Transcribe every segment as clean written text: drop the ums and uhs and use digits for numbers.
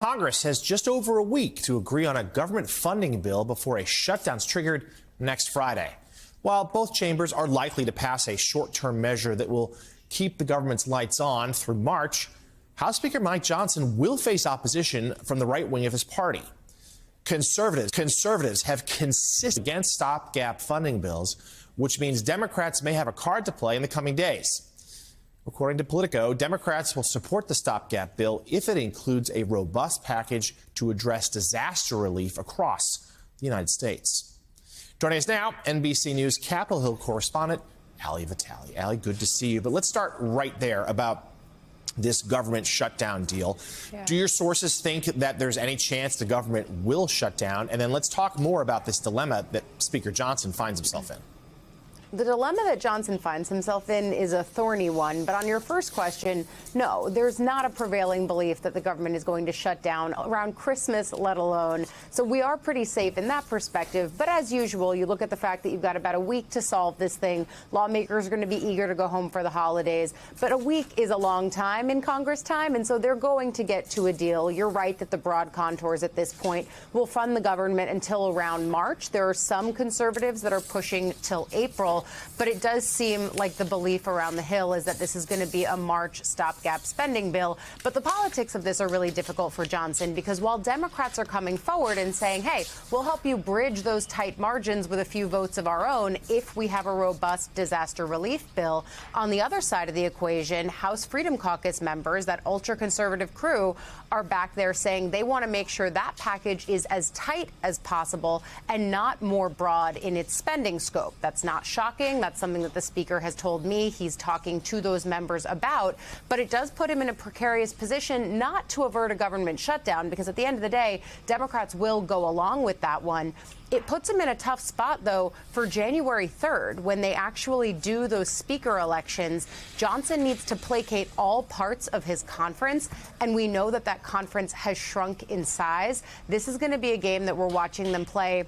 Congress has just over a week to agree on a government funding bill before a shutdown's triggered next Friday. While both chambers are likely to pass a short-term measure that will keep the government's lights on through March, House Speaker Mike Johnson will face opposition from the right wing of his party. Conservatives have consisted against stopgap funding bills, which means Democrats may have a card to play in the coming days. According to Politico, Democrats will support the stopgap bill if it includes a robust package to address disaster relief across the United States. Joining us now, NBC News Capitol Hill correspondent Ali Vitale. Ali, good to see you. But let's start right there about this government shutdown deal. Yeah. Do your sources think that there's any chance the government will shut down? And then let's talk more about this dilemma that Speaker Johnson finds himself in. The dilemma that Johnson finds himself in is a thorny one. But on your first question, no, there's not a prevailing belief that the government is going to shut down around Christmas, let alone. So we are pretty safe in that perspective. But as usual, you look at the fact that you've got about a week to solve this thing. Lawmakers are going to be eager to go home for the holidays. But a week is a long time in Congress time. And so they're going to get to a deal. You're right that the broad contours at this point will fund the government until around March. There are some conservatives that are pushing till April. But it does seem like the belief around the Hill is that this is going to be a March stopgap spending bill. But the politics of this are really difficult for Johnson, because while Democrats are coming forward and saying, hey, we'll help you bridge those tight margins with a few votes of our own if we have a robust disaster relief bill, on the other side of the equation, House Freedom Caucus members, that ultra-conservative crew, are back there saying they want to make sure that package is as tight as possible and not more broad in its spending scope. That's not shocking. That's something that the Speaker has told me he's talking to those members about. But it does put him in a precarious position not to avert a government shutdown, because at the end of the day, Democrats will go along with that one. It puts him in a tough spot, though, for January 3rd, when they actually do those speaker elections. Johnson needs to placate all parts of his conference, and we know that that conference has shrunk in size. This is going to be a game that we're watching them play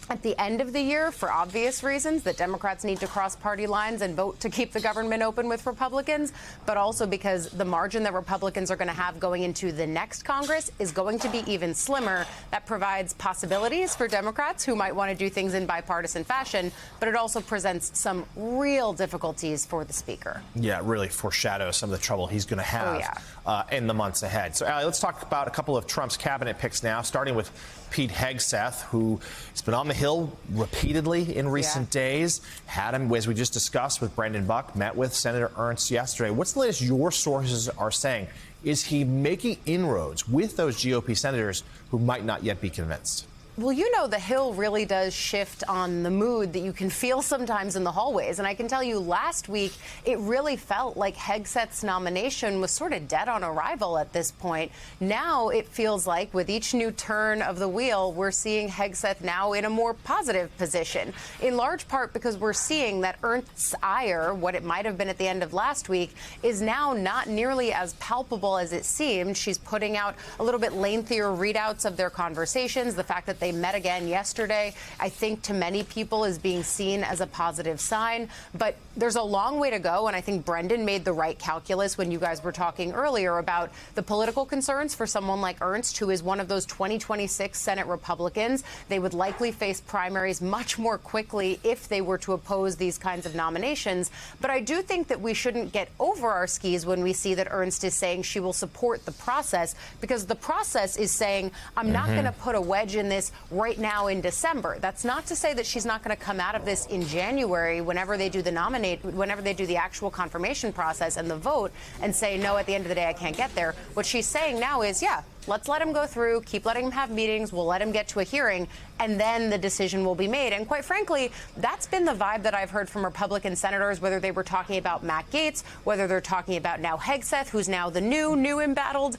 at the end of the year for obvious reasons, that Democrats need to cross party lines and vote to keep the government open with Republicans, but also because the margin that Republicans are going to have going into the next Congress is going to be even slimmer. That provides possibilities for Democrats who might want to do things in bipartisan fashion, but it also presents some real difficulties for the Speaker. Yeah, it really foreshadows some of the trouble he's going to have in the months ahead. So, Ali, let's talk about a couple of Trump's cabinet picks now, starting with Pete Hegseth, who has been on the Hill repeatedly in recent days. Had him, as we just discussed, with Brendan Buck, met with Senator Ernst yesterday. What's the latest your sources are saying? Is he making inroads with those GOP senators who might not yet be convinced? Well, you know, the Hill really does shift on the mood that you can feel sometimes in the hallways. And I can tell you last week, it really felt like Hegseth's nomination was sort of dead on arrival at this point. Now it feels like with each new turn of the wheel, we're seeing Hegseth now in a more positive position, in large part because we're seeing that Ernst's ire, what it might have been at the end of last week, is now not nearly as palpable as it seemed. She's putting out a little bit lengthier readouts of their conversations. The fact that they met again yesterday, I think to many people is being seen as a positive sign. But there's a long way to go, and I think Brendan made the right calculus when you guys were talking earlier about the political concerns for someone like Ernst, who is one of those 2026 Senate Republicans. They would likely face primaries much more quickly if they were to oppose these kinds of nominations. But I do think that we shouldn't get over our skis when we see that Ernst is saying she will support the process, because the process is saying, I'm not going to put a wedge in this right now in December. That's not to say that she's not going to come out of this in January whenever they do the actual confirmation process and the vote and say, no, at the end of the day, I can't get there. What she's saying now is, yeah, let's let him go through, keep letting him have meetings, we'll let him get to a hearing, and then the decision will be made. And quite frankly, that's been the vibe that I've heard from Republican senators, whether they were talking about Matt Gaetz, whether they're talking about now Hegseth, who's now the new embattled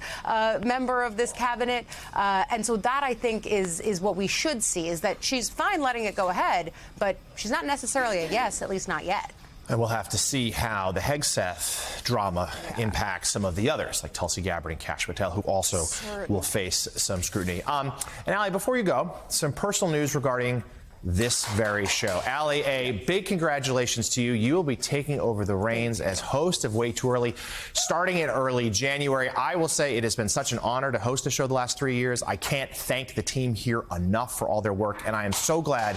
member of this cabinet. And so that, I think, is what we should see, is that she's fine letting it go ahead, but she's not necessarily a yes, at least not yet. And we'll have to see how the Hegseth drama impacts some of the others, like Tulsi Gabbard and Kash Patel, who also will face some scrutiny. And Ali, before you go, some personal news regarding this very show. Allie, a big congratulations to you. You will be taking over the reins as host of Way Too Early, starting in early January. I will say it has been such an honor to host the show the last 3 years. I can't thank the team here enough for all their work, and I am so glad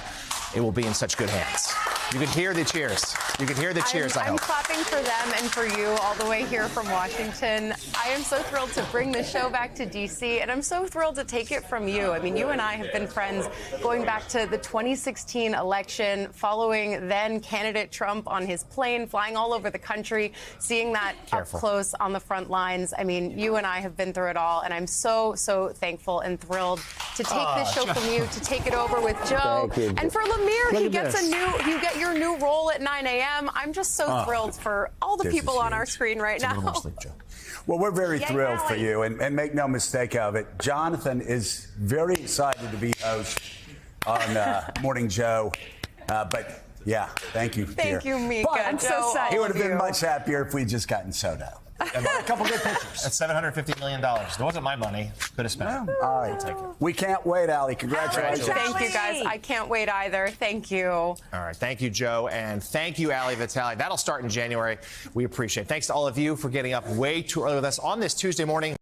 it will be in such good hands. You can hear the cheers. You can hear the cheers, I hope. I'm clapping for them and for you all the way here from Washington. I am so thrilled to bring the show back to D.C., and I'm so thrilled to take it from you. I mean, you and I have been friends going back to the 2016 election, following then candidate Trump on his plane, flying all over the country, seeing that up close on the front lines. I mean, you and I have been through it all, and I'm so, so thankful and thrilled to take this show from you, to take it over with Joe. And for Lemire, you get your new role at 9 a.m. I'm just so thrilled for all the people on our screen right now. Well, we're very thrilled for you, and make no mistake of it, Jonathan is very excited to be host on Morning Joe. But yeah, thank you. Thank you, Mika. But I'm so sad. He would have been much happier if we'd just gotten Soto. And a couple good pictures. That's $750 million. It wasn't my money. Could have spent it. All right. Take it. We can't wait, Allie. Congratulations. Thank you, guys. I can't wait either. Thank you. All right. Thank you, Joe. And thank you, Allie Vitale. That'll start in January. We appreciate it. Thanks to all of you for getting up way too early with us on this Tuesday morning.